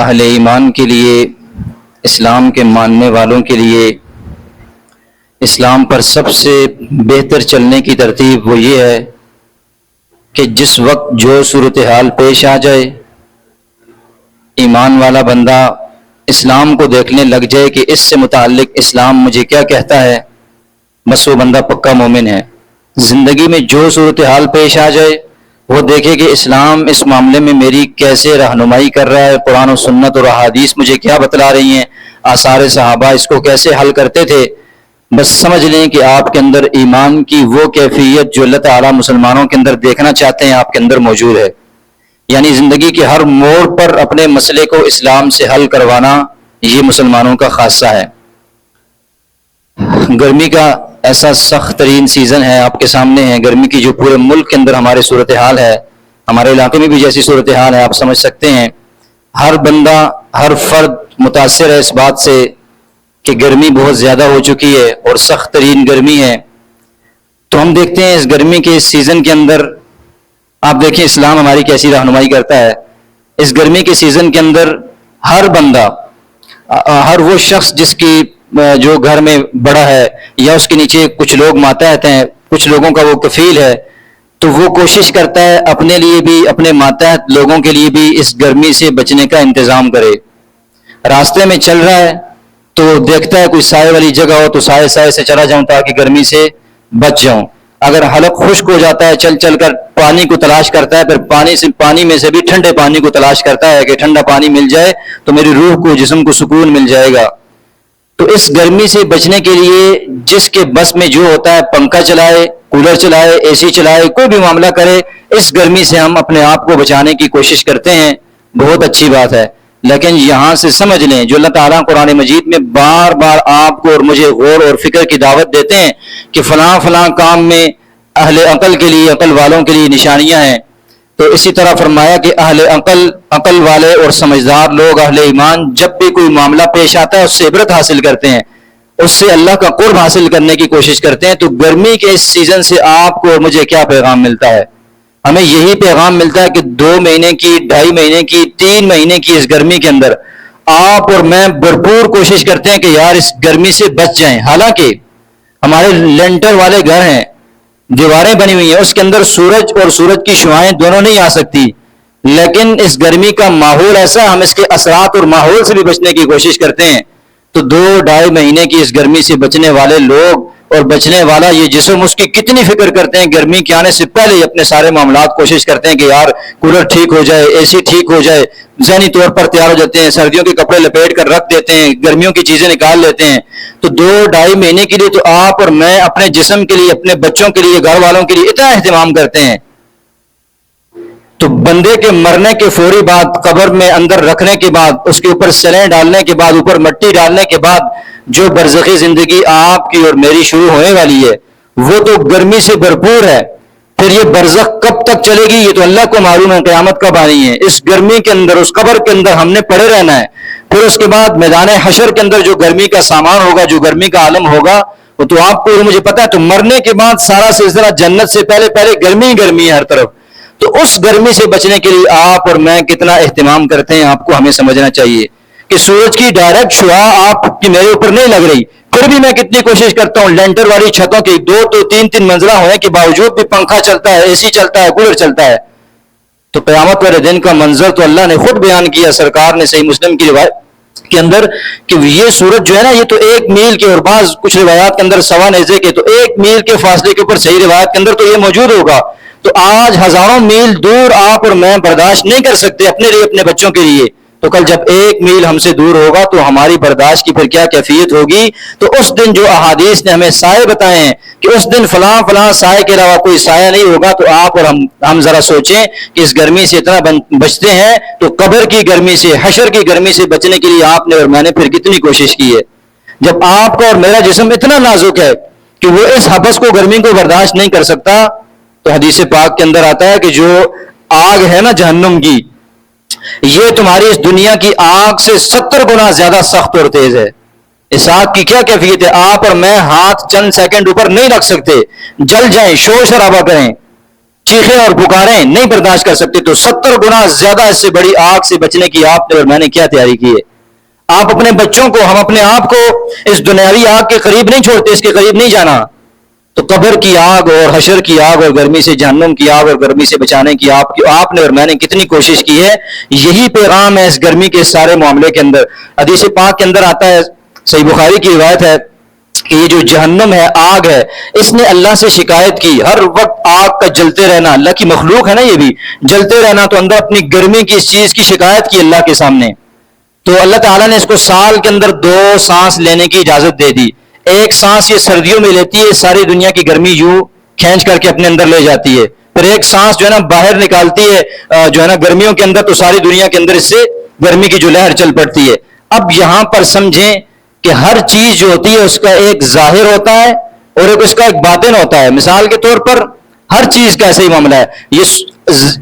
اہل ایمان کے لیے، اسلام کے ماننے والوں کے لیے اسلام پر سب سے بہتر چلنے کی ترتیب وہ یہ ہے کہ جس وقت جو صورتحال پیش آ جائے، ایمان والا بندہ اسلام کو دیکھنے لگ جائے کہ اس سے متعلق اسلام مجھے کیا کہتا ہے، بس وہ بندہ پکا مومن ہے۔ زندگی میں جو صورتحال پیش آ جائے وہ دیکھے کہ اسلام اس معاملے میں میری کیسے رہنمائی کر رہا ہے، قرآن و سنت اور احادیث مجھے کیا بتلا رہی ہیں، آثار صحابہ اس کو کیسے حل کرتے تھے۔ بس سمجھ لیں کہ آپ کے اندر ایمان کی وہ کیفیت جو اللہ تعالیٰ مسلمانوں کے اندر دیکھنا چاہتے ہیں آپ کے اندر موجود ہے۔ یعنی زندگی کے ہر موڑ پر اپنے مسئلے کو اسلام سے حل کروانا یہ مسلمانوں کا خاصہ ہے۔ گرمی کا ایسا سخت ترین سیزن ہے آپ کے سامنے ہے، گرمی کی جو پورے ملک کے اندر ہمارے صورتحال ہے، ہمارے علاقے میں بھی جیسی صورتحال ہے آپ سمجھ سکتے ہیں۔ ہر بندہ، ہر فرد متاثر ہے اس بات سے کہ گرمی بہت زیادہ ہو چکی ہے اور سخت ترین گرمی ہے۔ تو ہم دیکھتے ہیں اس گرمی کے اس سیزن کے اندر، آپ دیکھیں اسلام ہماری کیسی رہنمائی کرتا ہے۔ اس گرمی کے سیزن کے اندر ہر بندہ، ہر وہ شخص جس کی جو گھر میں بڑا ہے یا اس کے نیچے کچھ لوگ ماتحت ہیں، کچھ لوگوں کا وہ کفیل ہے، تو وہ کوشش کرتا ہے اپنے لیے بھی، اپنے ماتحت لوگوں کے لیے بھی اس گرمی سے بچنے کا انتظام کرے۔ راستے میں چل رہا ہے تو دیکھتا ہے کوئی سائے والی جگہ ہو تو سائے سے چلا جاؤں تاکہ گرمی سے بچ جاؤں۔ اگر حلق خشک ہو جاتا ہے چل چل کر پانی کو تلاش کرتا ہے، پھر پانی میں سے بھی ٹھنڈے پانی کو تلاش کرتا ہے کہ ٹھنڈا پانی مل جائے تو میری روح کو، جسم کو سکون مل جائے گا۔ تو اس گرمی سے بچنے کے لیے جس کے بس میں جو ہوتا ہے پنکھا چلائے، کولر چلائے، اے سی چلائے، کوئی بھی معاملہ کرے، اس گرمی سے ہم اپنے آپ کو بچانے کی کوشش کرتے ہیں، بہت اچھی بات ہے۔ لیکن یہاں سے سمجھ لیں جو اللہ تعالیٰ قرآن مجید میں بار بار آپ کو اور مجھے غور اور فکر کی دعوت دیتے ہیں کہ فلاں فلاں کام میں اہل عقل کے لیے، عقل والوں کے لیے نشانیاں ہیں، تو اسی طرح فرمایا کہ اہل عقل والے اور سمجھدار لوگ، اہل ایمان، جب بھی کوئی معاملہ پیش آتا ہے اس سے عبرت حاصل کرتے ہیں، اس سے اللہ کا قرب حاصل کرنے کی کوشش کرتے ہیں۔ تو گرمی کے اس سیزن سے آپ کو اور مجھے کیا پیغام ملتا ہے؟ ہمیں یہی پیغام ملتا ہے کہ 2 مہینے کی، 2.5 مہینے کی، 3 مہینے کی اس گرمی کے اندر آپ اور میں بھرپور کوشش کرتے ہیں کہ یار اس گرمی سے بچ جائیں۔ حالانکہ ہمارے لینٹر والے گھر ہیں، دیواریں بنی ہوئی ہیں، اس کے اندر سورج اور سورج کی شعاعیں دونوں نہیں آ سکتی، لیکن اس گرمی کا ماحول ایسا، ہم اس کے اثرات اور ماحول سے بھی بچنے کی کوشش کرتے ہیں۔ تو 2-2.5 مہینے کی اس گرمی سے بچنے والے لوگ اور بچنے والا یہ جسم، اس کی کتنی فکر کرتے ہیں، گرمی کے آنے سے پہلے ہی اپنے سارے معاملات کوشش کرتے ہیں کہ یار کولر ٹھیک ہو جائے، اے سی ٹھیک ہو جائے، ذہنی طور پر تیار ہو جاتے ہیں، سردیوں کے کپڑے لپیٹ کر رکھ دیتے ہیں، گرمیوں کی چیزیں نکال لیتے ہیں۔ تو 2-2.5 مہینے کے لیے تو آپ اور میں اپنے جسم کے لیے، اپنے بچوں کے لیے، گھر والوں کے لیے اتنا اہتمام کرتے ہیں۔ تو بندے کے مرنے کے فوری بعد، قبر میں اندر رکھنے کے بعد، اس کے اوپر سلیں ڈالنے کے بعد، اوپر مٹی ڈالنے کے بعد جو برزخی زندگی آپ کی اور میری شروع ہونے والی ہے وہ تو گرمی سے بھرپور ہے۔ پھر یہ برزخ کب تک چلے گی یہ تو اللہ کو معلوم ہے، قیامت کب آنی ہے۔ اس گرمی کے اندر، اس قبر کے اندر ہم نے پڑے رہنا ہے۔ پھر اس کے بعد میدان حشر کے اندر جو گرمی کا سامان ہوگا، جو گرمی کا عالم ہوگا، وہ تو آپ کو مجھے پتا ہے۔ تو مرنے کے بعد سارا سلسلہ جنت سے پہلے گرمی ہی گرمی ہے ہر طرف۔ تو اس گرمی سے بچنے کے لیے آپ اور میں کتنا اہتمام کرتے ہیں آپ کو ہمیں سمجھنا چاہیے کہ سورج کی ڈائریکٹ شعاع آپ کی میرے اوپر نہیں لگ رہی، پھر بھی میں کتنی کوشش کرتا ہوں لینٹر والی چھتوں کی 2 تو 3 منزلہ ہونے کے باوجود بھی پنکھا چلتا ہے، اے سی چلتا ہے، کولر چلتا ہے۔ تو قیامت والے دن کا منظر تو اللہ نے خود بیان کیا، سرکار نے صحیح مسلم کی روایت کے اندر، کہ یہ سورج جو ہے نا یہ تو 1 میل کے، اور بعض کچھ روایات کے اندر 1.25 نیزے کے، تو 1 میل کے فاصلے کے اوپر صحیح روایت کے اندر تو یہ موجود ہوگا۔ تو آج ہزاروں میل دور آپ اور میں برداشت نہیں کر سکتے اپنے لیے، اپنے بچوں کے لیے، تو کل جب 1 میل ہم سے دور ہوگا تو ہماری برداشت کی پھر کیا کیفیت ہوگی۔ تو اس دن جو احادیث نے ہمیں سائے بتائے ہیں کہ اس دن فلاں فلاں سائے کے علاوہ کوئی سایہ نہیں ہوگا، تو آپ اور ہم ذرا سوچیں کہ اس گرمی سے اتنا بچتے ہیں، تو قبر کی گرمی سے، حشر کی گرمی سے بچنے کے لیے آپ نے اور میں نے پھر کتنی کوشش کی ہے۔ جب آپ کا اور میرا جسم اتنا نازک ہے کہ وہ اس حبس کو، گرمی کو برداشت نہیں کر سکتا، تو حدیث پاک کے اندر آتا ہے کہ جو آگ ہے نا جہنم کی، یہ تمہاری اس دنیا کی آگ سے 70 گنا زیادہ سخت اور تیز ہے۔ اس آگ کی کیا کیفیت ہے؟ آپ اور میں ہاتھ چند سیکنڈ اوپر نہیں رکھ سکتے، جل جائیں، شور شرابہ کریں، چیخیں اور پکاریں نہیں برداشت کر سکتے تو 70 گنا زیادہ اس سے بڑی آگ سے بچنے کی آپ نے اور میں نے کیا تیاری کی ہے؟ آپ اپنے بچوں کو، ہم اپنے آپ کو اس دنیاوی آگ کے قریب نہیں چھوڑتے، اس کے قریب نہیں جانا. تو قبر کی آگ اور حشر کی آگ اور گرمی سے، جہنم کی آگ اور گرمی سے بچانے کی آپ نے اور میں نے کتنی کوشش کی ہے. یہی پیغام ہے اس گرمی کے سارے معاملے کے اندر. حدیث پاک کے اندر آتا ہے، صحیح بخاری کی روایت ہے کہ یہ جو جہنم ہے، آگ ہے، اس نے اللہ سے شکایت کی. ہر وقت آگ کا جلتے رہنا، اللہ کی مخلوق ہے نا یہ بھی، جلتے رہنا، تو اندر اپنی گرمی کی اس چیز کی شکایت کی اللہ کے سامنے. تو اللہ تعالیٰ نے اس کو سال کے اندر 2 سانس لینے کی اجازت دے دی. ایک سانس یہ سردیوں میں لیتی ہے، ساری دنیا کی گرمی یوں کھینچ کر کے اپنے اندر لے جاتی ہے. پھر ایک سانس جو ہے نا باہر نکالتی ہے جو ہے نا گرمیوں کے اندر، تو ساری دنیا کے اندر اس سے گرمی کی جو لہر چل پڑتی ہے. اب یہاں پر سمجھیں کہ ہر چیز جو ہوتی ہے اس کا ایک ظاہر ہوتا ہے اور ایک اس کا ایک باطن ہوتا ہے. مثال کے طور پر ہر چیز کا ایسا ہی معاملہ ہے.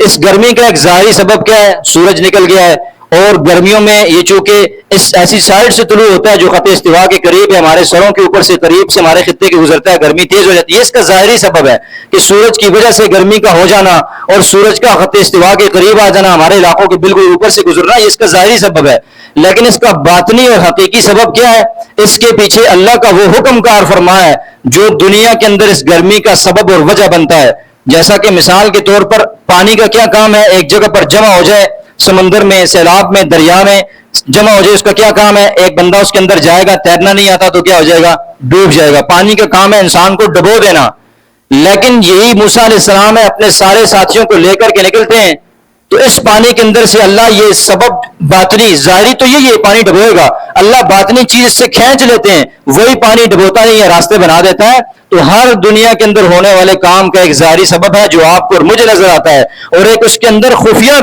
اس گرمی کا ایک ظاہری سبب کیا ہے؟ سورج نکل گیا ہے، اور گرمیوں میں یہ چونکہ اس ایسی سائڈ سے طلوع ہوتا ہے جو خط استوا کے قریب ہے، ہمارے سروں کے اوپر سے قریب سے ہمارے خطے کے گزرتا ہے، گرمی تیز ہو جاتی ہے. اس کا ظاہری سبب ہے کہ سورج کی وجہ سے گرمی کا ہو جانا اور سورج کا خط استوا کے قریب آ جانا، ہمارے علاقوں کے بالکل اوپر سے گزرنا، یہ اس کا ظاہری سبب ہے. لیکن اس کا باطنی اور حقیقی سبب کیا ہے؟ اس کے پیچھے اللہ کا وہ حکم کار فرما ہے جو دنیا کے اندر اس گرمی کا سبب اور وجہ بنتا ہے. جیسا کہ مثال کے طور پر پانی کا کیا کام ہے؟ ایک جگہ پر جمع ہو جائے، سمندر میں، سیلاب میں، دریا میں جمع ہو جائے، اس کا کیا کام ہے؟ ایک بندہ اس کے اندر جائے گا، تیرنا نہیں آتا تو کیا ہو جائے گا؟ ڈوب جائے گا. پانی کا کام ہے انسان کو ڈبو دینا. لیکن یہی موسیٰ علیہ السلام ہے، اپنے سارے ساتھیوں کو لے کر کے نکلتے ہیں تو اس پانی کے اندر سے اللہ یہ سبب باطنی، ظاہری تو یہ پانی ڈبوئے گا، اللہ باطنی چیز سے کھینچ لیتے ہیں، وہی پانی ڈبوتا نہیں ہے، راستے بنا دیتا ہے. تو ہر دنیا کے اندر ہونے والے کام کا ایک ظاہری سبب ہے جو آپ کو اور مجھے نظر آتا ہے، اور ایک اس کے اندر خفیہ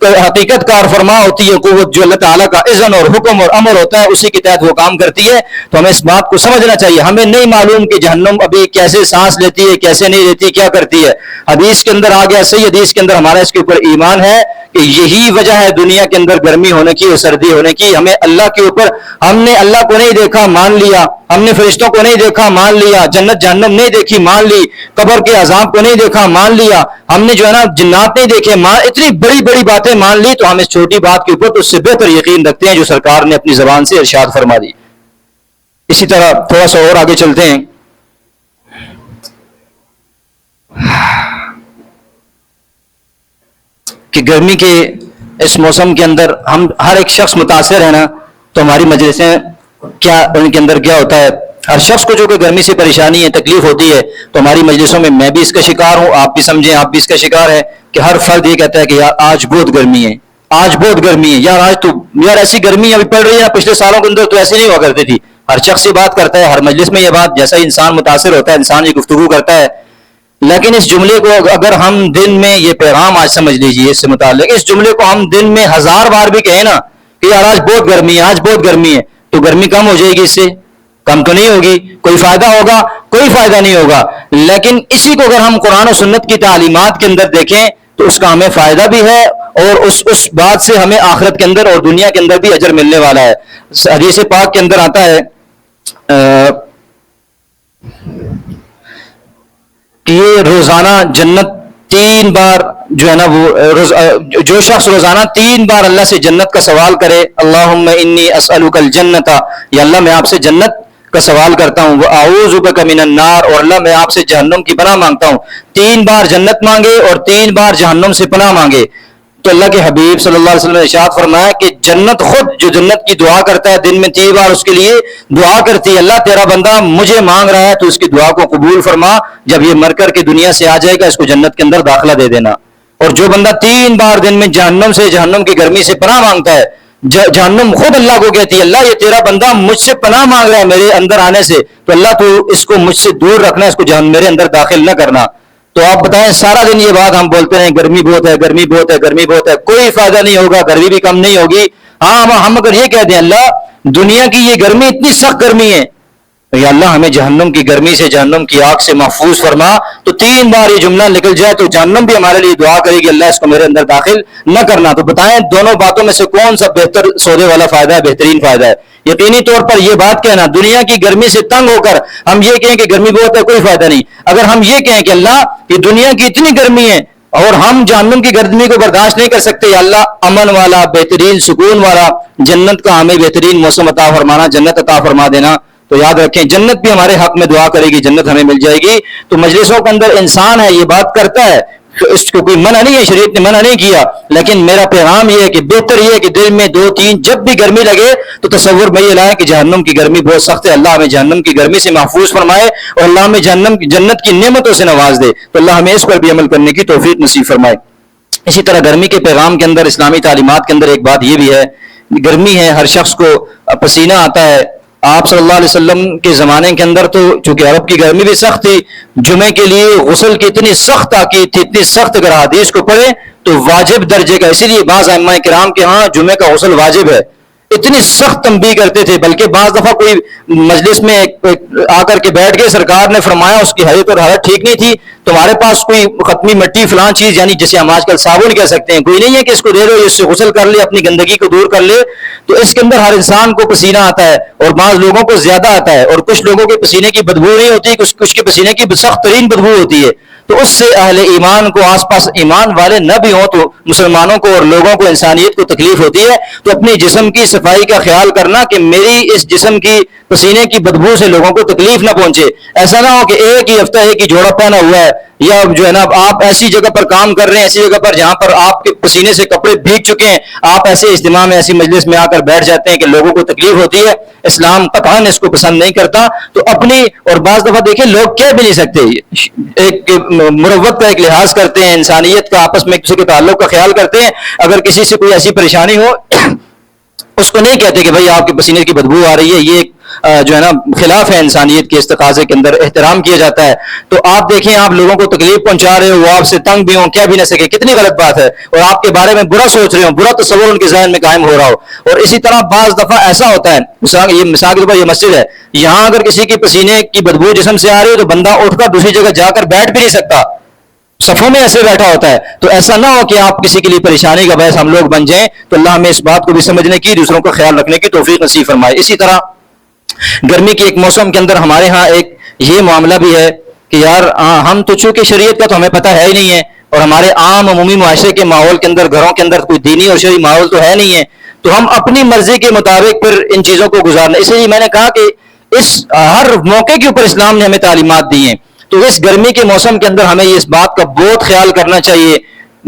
حقیقت کار فرما ہوتی ہے قوت جو اللہ تعالیٰ کا اذن اور حکم اور امر ہوتا ہے، اسی کے تحت وہ کام کرتی ہے. تو ہمیں اس بات کو سمجھنا چاہیے. ہمیں نہیں معلوم کہ جہنم ابھی کیسے سانس لیتی ہے، کیسے نہیں لیتی، کیا کرتی ہے. حدیث کے اندر آ گیا، صحیح حدیث کے اندر ہمارا اس کے اوپر ایمان ہے کہ یہی وجہ ہے دنیا کے اندر گرمی ہونے کی اور سردی ہونے کی. ہمیں اللہ کے اوپر، ہم نے اللہ کو نہیں دیکھا مان لیا، ہم نے فرشتوں کو نہیں دیکھا مان لیا، جنت جہنم نہیں دیکھی مان لی، قبر کے عذاب کو نہیں دیکھا مان لیا، ہم نے جو ہے نا جنات نہیں دیکھے اتنی بڑی بڑی باتیں مان لی، تو ہم اس چھوٹی بات کے اوپر تو اس سے بہتر یقین رکھتے ہیں جو سرکار نے اپنی زبان سے ارشاد فرما دی. اسی طرح تھوڑا سا اور آگے چلتے ہیں کہ گرمی کے اس موسم کے اندر ہم ہر ایک شخص متاثر ہے نا. تو ہماری مجلسیں کیا ان کے اندر کیا ہوتا ہے؟ ہر شخص کو جو کہ گرمی سے پریشانی ہے، تکلیف ہوتی ہے، تو ہماری مجلسوں میں میں بھی اس کا شکار ہوں، آپ بھی سمجھیں آپ بھی اس کا شکار ہے کہ ہر فرد یہ کہتا ہے کہ یار آج بہت گرمی ہے، آج بہت گرمی ہے، یار آج تو یار ایسی گرمی ابھی پڑ رہی ہے، پچھلے سالوں کے اندر تو ایسی نہیں ہوا کرتی تھی. ہر شخص یہ بات کرتا ہے، ہر مجلس میں یہ بات، جیسا انسان متاثر ہوتا ہے انسان یہ گفتگو کرتا ہے. لیکن اس جملے کو اگر ہم دن میں، یہ پیغام آج سمجھ لیجئے اس سے متعلق، اس جملے کو ہم دن میں 1000 بار بھی کہیں نا کہ یار آج بہت گرمی ہے، آج بہت گرمی ہے، تو گرمی کم ہو جائے گی؟ اس سے کم تو نہیں ہوگی. کوئی فائدہ ہوگا؟ کوئی فائدہ نہیں ہوگا. لیکن اسی کو اگر ہم قرآن و سنت کی تعلیمات کے اندر دیکھیں تو اس کا ہمیں فائدہ بھی ہے، اور اس بات سے ہمیں آخرت کے اندر اور دنیا کے اندر بھی اجر ملنے والا ہے. حدیث پاک کے اندر آتا ہے کہ یہ روزانہ جنت 3 بار جو ہے نا، وہ جو شخص روزانہ 3 بار اللہ سے جنت کا سوال کرے، اللہم انی اسألک الجنت، یا اللہ میں آپ سے جنت کا سوال کرتا ہوں، واعوذ بک من النار، اور اللہ میں آپ سے جہنم کی پناہ مانگتا ہوں. 3 بار جنت مانگے اور 3 بار جہنم سے پناہ مانگے، تو اللہ کے حبیب صلی اللہ علیہ وسلم نے ارشاد فرمایا کہ جنت خود جو جنت کی دعا کرتا ہے دن میں 3 بار اس کے لیے دعا کرتی ہے، اللہ تیرا بندہ مجھے مانگ رہا ہے تو اس کی دعا کو قبول فرما، جب یہ مر کر کے دنیا سے آ جائے گا اس کو جنت کے اندر داخلہ دے دینا. اور جو بندہ 3 بار دن میں جہنم کی گرمی سے پناہ مانگتا ہے، جہنم خود اللہ کو کہتی ہے اللہ یہ تیرا بندہ مجھ سے پناہ مانگ رہا ہے میرے اندر آنے سے، تو اللہ تو اس کو مجھ سے دور رکھنا، اس کو میرے اندر داخل نہ کرنا. تو آپ بتائیں سارا دن یہ بات ہم بولتے ہیں گرمی بہت ہے، گرمی بہت ہے، گرمی بہت ہے، کوئی فائدہ نہیں ہوگا، گرمی بھی کم نہیں ہوگی. ہاں ہم اگر یہ کہہ دیں اللہ دنیا کی یہ گرمی اتنی سخت گرمی ہے، یا اللہ ہمیں جہنم کی گرمی سے، جہنم کی آگ سے محفوظ فرما. تو 3 بار یہ جملہ نکل جائے تو جہنم بھی ہمارے لیے دعا کرے گی اللہ اس کو میرے اندر داخل نہ کرنا. تو بتائیں دونوں باتوں میں سے کون سا بہتر سودے والا فائدہ ہے، بہترین فائدہ ہے؟ یقینی طور پر یہ بات کہنا، دنیا کی گرمی سے تنگ ہو کر ہم یہ کہیں کہ گرمی بہت ہے، کوئی فائدہ نہیں. اگر ہم یہ کہیں کہ اللہ یہ دنیا کی اتنی گرمی ہے اور ہم جہنم کی گرمی کو برداشت نہیں کر سکتے، یا اللہ امن والا، بہترین سکون والا جنت کا ہمیں بہترین موسم عطا فرمانا، جنت عطا فرما دینا. تو یاد رکھیں جنت بھی ہمارے حق میں دعا کرے گی، جنت ہمیں مل جائے گی. تو مجلسوں کے اندر انسان ہے یہ بات کرتا ہے، اس کو کوئی منع نہیں ہے، شریعت نے منع نہیں کیا، لیکن میرا پیغام یہ ہے کہ بہتر یہ ہے کہ دل میں 2-3 جب بھی گرمی لگے تو تصور میں یہ لائے کہ جہنم کی گرمی بہت سخت ہے، اللہ ہمیں جہنم کی گرمی سے محفوظ فرمائے اور اللہ ہمیں جنت کی نعمتوں سے نواز دے. تو اللہ ہمیں اس پر بھی عمل کرنے کی توفیق نصیب فرمائے. اسی طرح گرمی کے پیغام کے اندر، اسلامی تعلیمات کے اندر ایک بات یہ بھی ہے، گرمی ہے، ہر شخص کو پسینہ آتا ہے. آپ صلی اللہ علیہ وسلم کے زمانے کے اندر تو چونکہ عرب کی گرمی بھی سخت تھی، جمعے کے لیے غسل کی اتنی سخت تاکید تھی، اتنی سخت، اگر حدیث کو پڑھے تو واجب درجے کا. اسی لیے بعض ائمہ کرام کے ہاں جمعے کا غسل واجب ہے، اتنی سخت تنبیہ کرتے تھے. بلکہ بعض دفعہ کوئی مجلس میں آ کر کے بیٹھ گئے، سرکار نے فرمایا اس کی حیت اور حالت ٹھیک نہیں تھی، تمہارے پاس کوئی ختمی مٹی فلان چیز، یعنی جسے ہم آج کل صابن کہہ سکتے ہیں، کوئی نہیں ہے کہ اس کو دے دو، اس سے غسل کر لے، اپنی گندگی کو دور کر لے. تو اس کے اندر ہر انسان کو پسینہ آتا ہے اور بعض لوگوں کو زیادہ آتا ہے، اور کچھ لوگوں کے پسینے کی بدبو نہیں ہوتی، کچھ کے پسینے کی سخت ترین بدبو ہوتی ہے. تو اس سے اہل ایمان کو، آس پاس ایمان والے نہ بھی ہوں تو مسلمانوں کو اور لوگوں کو، انسانیت کو تکلیف ہوتی ہے. تو اپنی جسم کی صفائی کا خیال کرنا کہ میری اس جسم کی پسینے کی بدبو سے لوگوں کو تکلیف نہ پہنچے. ایسا نہ ہو کہ ایک ہی ہفتہ ایک ہی جوڑا پہنا ہوا ہے، یا جو ہے نا آپ ایسی جگہ پر کام کر رہے ہیں، ایسی جگہ پر جہاں پر آپ کے پسینے سے کپڑے بھیگ چکے ہیں، آپ ایسے اجتماع میں، ایسی مجلس میں آ کر بیٹھ جاتے ہیں کہ لوگوں کو تکلیف ہوتی ہے. اسلام قطعاً اس کو پسند نہیں کرتا. تو اپنی، اور بعض دفعہ دیکھیں لوگ کہہ بھی نہیں سکتے، ایک مروت کا ایک لحاظ کرتے ہیں، انسانیت کا، آپس میں کسی کے تعلق کا خیال کرتے ہیں. اگر کسی سے کوئی ایسی پریشانی ہو اس کو نہیں کہتے کہ بھائی آپ کے پسینے کی بدبو آ رہی ہے، یہ جو ہے نا خلاف ہے انسانیت کے اس تقاضے کے اندر، احترام کیا جاتا ہے. تو آپ دیکھیں آپ لوگوں کو تکلیف پہنچا رہے ہو، وہ آپ سے تنگ بھی ہوں، کہہ بھی نہ سکے، کتنی غلط بات ہے، اور آپ کے بارے میں برا سوچ رہے ہوں، برا تصور ان کے ذہن میں قائم ہو رہا ہو. اور اسی طرح بعض دفعہ ایسا ہوتا ہے، مثال کے طور پر یہ مسجد ہے، یہاں اگر کسی کی پسینے کی بدبو جسم سے آ رہی ہے تو بندہ اٹھ کر دوسری جگہ جا کر بیٹھ بھی نہیں سکتا، صفوں میں ایسے بیٹھا ہوتا ہے. تو ایسا نہ ہو کہ آپ کسی کے لیے پریشانی کا باعث ہم لوگ بن جائیں. تو اللہ ہمیں اس بات کو بھی سمجھنے کی، دوسروں کا خیال رکھنے کی توفیق نصیب فرمائے. اسی طرح گرمی کے ایک موسم کے اندر ہمارے ہاں ایک یہ معاملہ بھی ہے کہ یار ہم تو چونکہ شریعت کا تو ہمیں پتہ ہے ہی نہیں ہے، اور ہمارے عام عمومی معاشرے کے ماحول کے اندر، گھروں کے اندر کوئی دینی اور شرعی ماحول تو ہے نہیں ہے، تو ہم اپنی مرضی کے مطابق پھر ان چیزوں کو گزارنا. اس لیے میں نے کہا کہ اس ہر موقع کے اوپر اسلام نے ہمیں تعلیمات دی ہیں. تو اس گرمی کے موسم کے اندر ہمیں اس بات کا بہت خیال کرنا چاہیے،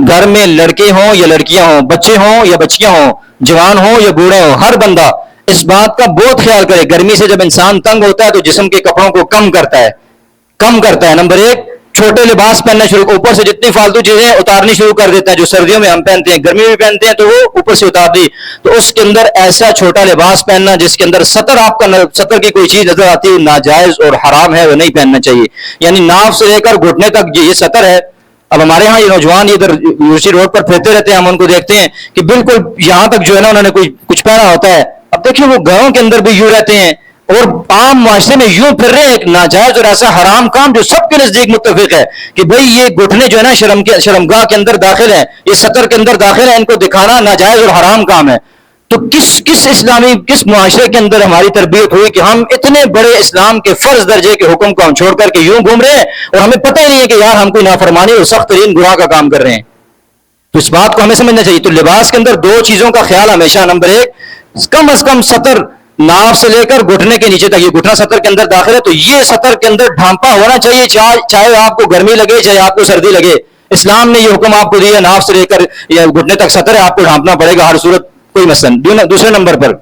گھر میں لڑکے ہوں یا لڑکیاں ہوں، بچے ہوں یا بچیاں ہوں، جوان ہوں یا بوڑھے ہوں، ہر بندہ اس بات کا بہت خیال کرے. گرمی سے جب انسان تنگ ہوتا ہے تو جسم کے کپڑوں کو کم کرتا ہے. نمبر 1، چھوٹے لباس پہننا شروع، اوپر سے جتنی فالتو چیزیں اتارنی شروع کر دیتا ہے جو سردیوں میں ہم پہنتے ہیں، گرمی میں پہنتے ہیں تو وہ اوپر سے اتار دی. تو اس کے اندر ایسا چھوٹا لباس پہننا جس کے اندر سطر کی کوئی چیز نظر آتی ہے، ناجائز اور حرام ہے، وہ نہیں پہننا چاہیے. یعنی ناف سے لے کر گھٹنے تک یہ سطر ہے. اب ہمارے ہاں یہ نوجوان ادھر یونیورسٹی روڈ پر پھرتے رہتے ہیں، ہم ان کو دیکھتے ہیں کہ بالکل یہاں تک جو ہے نا انہوں نے کچھ پہنا ہوتا ہے. اب دیکھیں وہ گھروں کے اندر بھی یوں رہتے ہیں اور عام معاشرے میں یوں پھر رہے ہیں، ایک ناجائز اور ایسا حرام کام جو سب کے نزدیک متفق ہے کہ بھئی یہ گھٹنے جو ہے نا شرمگاہ کے اندر داخل ہیں، یہ سطر کے اندر داخل ہیں، ان کو دکھانا ناجائز اور حرام کام ہے. تو کس معاشرے کے اندر ہماری تربیت ہوئی کہ ہم اتنے بڑے اسلام کے فرض درجے کے حکم کو ہم چھوڑ کر کے یوں گھوم رہے ہیں اور ہمیں پتہ ہی نہیں ہے کہ یار ہم کوئی نافرمانی اور سخت ترین گناہ کا کام کر رہے ہیں. تو اس بات کو ہمیں سمجھنا چاہیے. تو لباس کے اندر 2 چیزوں کا خیال ہمیشہ. نمبر 1، کم از کم سطر ناف سے لے کر گھٹنے کے نیچے تک، یہ گھٹنا سطر کے اندر داخل ہے تو یہ سطر کے اندر ڈھانپا ہونا چاہیے، چاہے آپ کو گرمی لگے چاہے آپ کو سردی لگے. اسلام نے یہ حکم آپ کو دیا، ناف سے لے کر یا گھٹنے تک سطر ہے، آپ کو ڈھانپنا پڑے گا ہر صورت، کوئی مثلا. دوسرے نمبر پر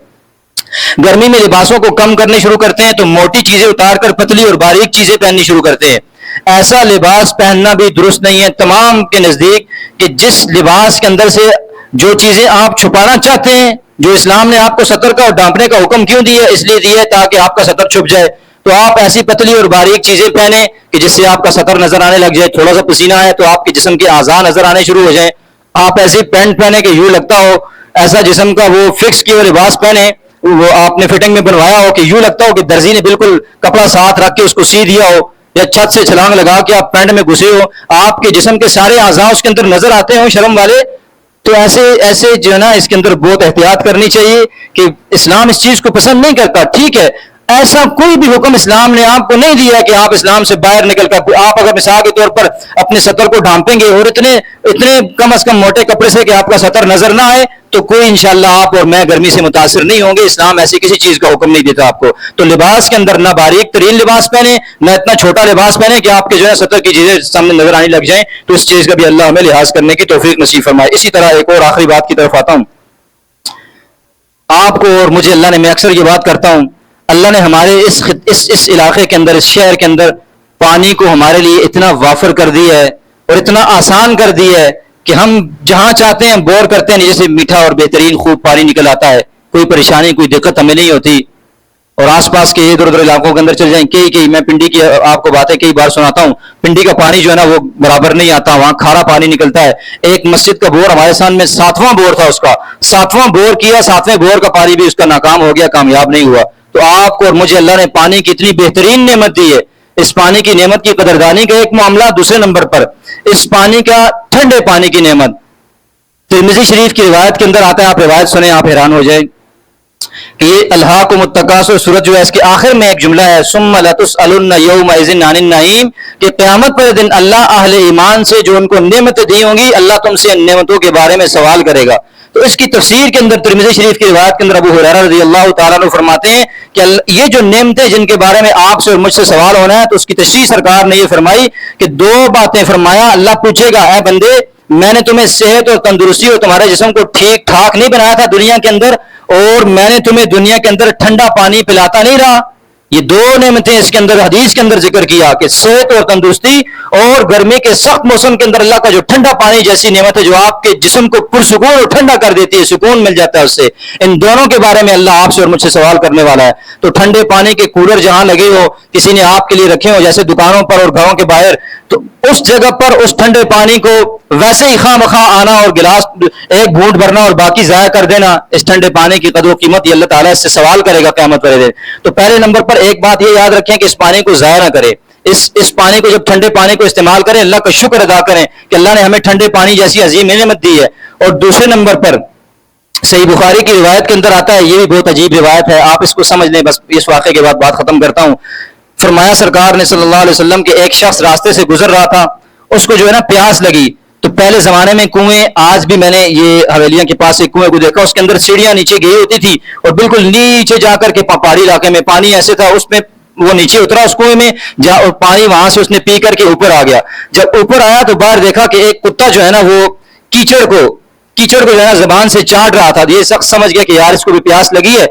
گرمی میں لباسوں کو کم کرنے شروع کرتے ہیں تو موٹی چیزیں اتار کر پتلی اور باریک چیزیں پہننی شروع کرتے ہیں. ایسا لباس پہننا بھی درست نہیں ہے تمام کے نزدیک کہ جس لباس کے اندر سے جو چیزیں آپ چھپانا چاہتے ہیں، جو اسلام نے آپ کو سطر کا اور ڈھانپنے کا حکم کیوں دیا، اس لیے دیا ہے تاکہ آپ کا سطر چھپ جائے. تو آپ ایسی پتلی اور باریک چیزیں پہنیں کہ جس سے آپ کا سطر نظر آنے لگ جائے. تھوڑا سا پسینہ ہے تو آپ کے جسم کے اعضاء نظر آنے شروع ہو جائیں. آپ ایسی پینٹ پہنے کہ یوں لگتا ہو ایسا جسم کا وہ فکس کیا ہوا لباس پہنے وہ آپ نے فٹنگ میں بنوایا ہو کہ یوں لگتا ہو کہ درزی نے بالکل کپڑا ساتھ رکھ کے اس کو سی دیا ہو، یا چھت سے چھلانگ لگا کے آپ پینٹ میں گھسے ہو، آپ کے جسم کے سارے اعضاء اس کے اندر نظر آتے ہوں شرم والے، تو ایسے جو ہے نا اس کے اندر بہت احتیاط کرنی چاہیے کہ اسلام اس چیز کو پسند نہیں کرتا. ٹھیک ہے، ایسا کوئی بھی حکم اسلام نے آپ کو نہیں دیا کہ آپ اسلام سے باہر نکل کر آپ اگر مثال کے طور پر اپنے سطر کو ڈھانپیں گے اور اتنے کم از کم موٹے کپڑے سے کہ آپ کا سطر نظر نہ آئے تو کوئی انشاءاللہ آپ اور میں گرمی سے متاثر نہیں ہوں گے. اسلام ایسی کسی چیز کا حکم نہیں دیتا آپ کو. تو لباس کے اندر نہ باریک ترین لباس پہنے نہ اتنا چھوٹا لباس پہنے کہ آپ کے جو ہے سطر کی چیزیں سامنے نظر آنے لگ جائیں، تو اس چیز کا بھی اللہ ہمیں لحاظ کرنے کی توفیق نصیب فرمائے. اسی طرح ایک اور آخری بات کی طرف آتا ہوں. آپ کو اور مجھے اللہ نے، میں اکثر یہ بات کرتا ہوں، اللہ نے ہمارے اس علاقے کے اندر، اس شہر کے اندر پانی کو ہمارے لیے اتنا وافر کر دیا ہے اور اتنا آسان کر دیا ہے کہ ہم جہاں چاہتے ہیں بور کرتے ہیں، جیسے میٹھا اور بہترین خوب پانی نکل آتا ہے، کوئی پریشانی کوئی دقت ہمیں نہیں ہوتی. اور آس پاس کے ادھر ادھر علاقوں کے اندر چل جائیں، کئی میں پنڈی کی آپ کو باتیں کئی بار سناتا ہوں، پنڈی کا پانی جو ہے نا وہ برابر نہیں آتا، وہاں کھارا پانی نکلتا ہے. ایک مسجد کا بور ہمارے سامنے 7واں بور تھا، اس کا 7واں بور کیا، 7ویں بور کا پانی بھی اس کا ناکام ہو گیا، کامیاب نہیں ہوا. تو آپ کو اور مجھے اللہ نے پانی کی اتنی بہترین نعمت دی ہے. اس پانی کی نعمت کی قدردانی کا ایک معاملہ. دوسرے نمبر پر اس پانی کا ٹھنڈے پانی کی نعمت. ترمذی شریف کی روایت کے اندر آتا ہے، آپ روایت سنیں آپ حیران ہو جائیں کہ یہ الہاکم التکاثر سورت جو ہے اس کے آخر میں ایک جملہ ہے، ثم لتسألن یومئذ عن النعیم، کہ قیامت پر دن اللہ اہل ایمان سے جو ان کو نعمتیں دی ہوں گی، اللہ تم سے ان نعمتوں کے بارے میں سوال کرے گا. تو اس کی تفسیر کے اندر ترمذی شریف کی روایت کے اندر ابو ہریرہ رضی اللہ تعالیٰ عنہ فرماتے ہیں کہ یہ جو نعمتیں جن کے بارے میں آپ سے اور مجھ سے سوال ہونا ہے، تو اس کی تشریح سرکار نے یہ فرمائی کہ 2 باتیں فرمایا. اللہ پوچھے گا، اے بندے میں نے تمہیں صحت اور تندرستی اور تمہارے جسم کو ٹھیک ٹھاک نہیں بنایا تھا دنیا کے اندر، اور میں نے تمہیں دنیا کے اندر ٹھنڈا پانی پلاتا نہیں رہا؟ یہ 2 نعمتیں اس کے اندر حدیث کے اندر ذکر کیا کہ صحت اور تندرستی، اور گرمی کے سخت موسم کے اندر اللہ کا جو ٹھنڈا پانی جیسی نعمت ہے جو آپ کے جسم کو پرسکون اور ٹھنڈا کر دیتی ہے، سکون مل جاتا ہے اس سے. ان دونوں کے بارے میں اللہ آپ سے اور مجھ سے سوال کرنے والا ہے. تو ٹھنڈے پانی کے کولر جہاں لگے ہو، کسی نے آپ کے لیے رکھے ہو جیسے دکانوں پر اور گھروں کے باہر، تو اس جگہ پر اس ٹھنڈے پانی کو ویسے ہی خواہ مخواہ آنا اور گلاس ایک گھونٹ بھرنا اور باقی ضائع کر دینا، اس ٹھنڈے پانی کی قدر و قیمت یہ اللہ تعالیٰ اس سے سوال کرے گا قیامت والے دن. تو پہلے نمبر پر ایک بات یہ یاد رکھیں کہ اس پانی کو ضائع نہ کرے. اس پانی کو جب ٹھنڈے پانی کو استعمال کریں، اللہ کا شکر ادا کریں کہ اللہ نے ہمیں ٹھنڈے پانی جیسی عظیم نعمت دی ہے. اور دوسرے نمبر پر صحیح بخاری کی روایت کے اندر آتا ہے، یہ بھی بہت عجیب روایت ہے، آپ اس کو سمجھ لیں. بس اس واقعے کے بعد بات ختم کرتا ہوں. فرمایا سرکار نے صلی اللہ علیہ وسلم کہ ایک شخص راستے سے گزر رہا تھا، اس کو جو ہے نا پیاس لگی. تو پہلے زمانے میں کنویں، آج بھی میں نے یہ حویلیاں کے پاس ایک کنویں کو دیکھا، اس کے اندر سیڑھیاں نیچے گئی ہوتی تھی اور بالکل نیچے جا کر کے پہاڑی علاقے میں پانی ایسے تھا، اس میں وہ نیچے اترا اس کنویں میں جا اور پانی وہاں سے اس نے پی کر کے اوپر آ گیا. جب اوپر آیا تو باہر دیکھا کہ ایک کتا جو ہے نا وہ کیچڑ کو جو ہے نا زبان سے چاٹ رہا تھا. یہ شخص سمجھ گیا کہ یار اس کو بھی پیاس لگی ہے.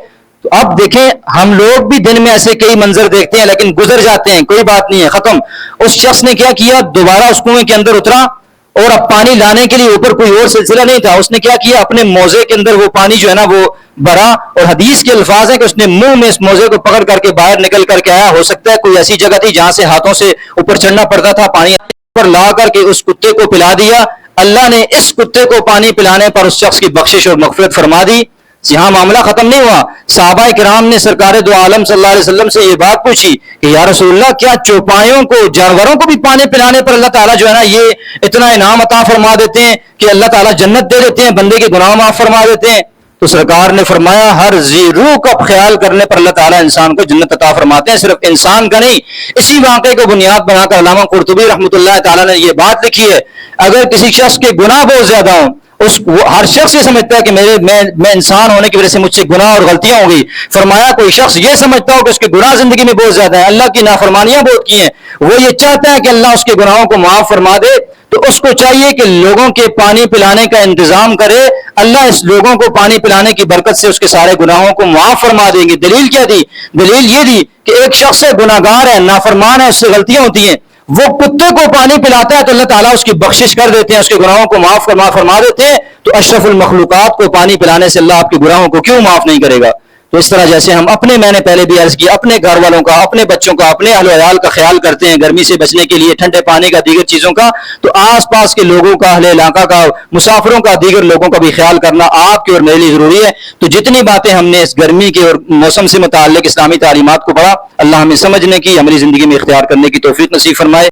تو اب دیکھیں ہم لوگ بھی دن میں ایسے کئی منظر دیکھتے ہیں لیکن گزر جاتے ہیں، کوئی بات نہیں ہے، ختم. اس شخص نے کیا کیا، دوبارہ اس کنویں کے اندر اترا اور اب پانی لانے کے لیے اوپر کوئی اور سلسلہ نہیں تھا. اس نے کیا کیا، اپنے موزے کے اندر وہ پانی جو ہے نا وہ بھرا، اور حدیث کے الفاظ ہیں کہ اس نے منہ میں اس موزے کو پکڑ کر کے باہر نکل کر کے آیا. ہو سکتا ہے کوئی ایسی جگہ تھی جہاں سے ہاتھوں سے اوپر چڑھنا پڑتا تھا، پانی پر لا کر کے اس کتے کو پلا دیا. اللہ نے اس کتے کو پانی پلانے پر اس شخص کی بخشش اور مغفرت فرما دی. یہاں معاملہ ختم نہیں ہوا. صحابہ کرام نے سرکار دو عالم صلی اللہ علیہ وسلم سے یہ بات پوچھی کہ یا رسول اللہ، کیا چوپایوں کو، جانوروں کو بھی پانی پلانے پر اللہ تعالیٰ جو ہے نا یہ اتنا انعام عطا فرما دیتے ہیں کہ اللہ تعالیٰ جنت دے دیتے ہیں، بندے کے گناہ معاف فرما دیتے ہیں؟ تو سرکار نے فرمایا ہر ذی روح کا خیال کرنے پر اللہ تعالیٰ انسان کو جنت عطا فرماتے ہیں، صرف انسان کا نہیں. اسی واقعے کو بنیاد بنا کر علامہ قرطبی رحمۃ اللہ تعالیٰ نے یہ بات لکھی ہے، اگر کسی شخص کے گناہ بہت زیادہ ہوں، ہر شخص یہ سمجھتا ہے کہ میں انسان ہونے کی وجہ سے مجھ سے گناہ اور غلطیاں ہوں گی. فرمایا کوئی شخص یہ سمجھتا ہو کہ اس کے گناہ زندگی میں بہت زیادہ ہیں، اللہ کی نافرمانیاں بہت کی ہیں، وہ یہ چاہتا ہے کہ اللہ اس کے گناہوں کو معاف فرما دے، تو اس کو چاہیے کہ لوگوں کے پانی پلانے کا انتظام کرے. اللہ اس لوگوں کو پانی پلانے کی برکت سے اس کے سارے گناہوں کو معاف فرما دیں گے. دلیل کیا دی؟ دلیل یہ دی کہ ایک شخص گناہگار ہے، نافرمان ہے، اس سے غلطیاں ہوتی ہیں، وہ کتے کو پانی پلاتا ہے تو اللہ تعالیٰ اس کی بخشش کر دیتے ہیں، اس کے گناہوں کو معاف فرما دیتے ہیں. تو اشرف المخلوقات کو پانی پلانے سے اللہ آپ کے گناہوں کو کیوں معاف نہیں کرے گا؟ تو اس طرح جیسے ہم اپنے، میں نے پہلے بھی عرض کیا، اپنے گھر والوں کا، اپنے بچوں کا، اپنے اہل و عیال کا خیال کرتے ہیں گرمی سے بچنے کے لیے، ٹھنڈے پانی کا، دیگر چیزوں کا، تو آس پاس کے لوگوں کا، اہل علاقہ کا، مسافروں کا، دیگر لوگوں کا بھی خیال کرنا آپ کی اور میرے لیے ضروری ہے۔ تو جتنی باتیں ہم نے اس گرمی کے اور موسم سے متعلق اسلامی تعلیمات کو پڑھا، اللہ ہمیں سمجھنے کی، ہماری زندگی میں اختیار کرنے کی توفیق نصیب فرمائے۔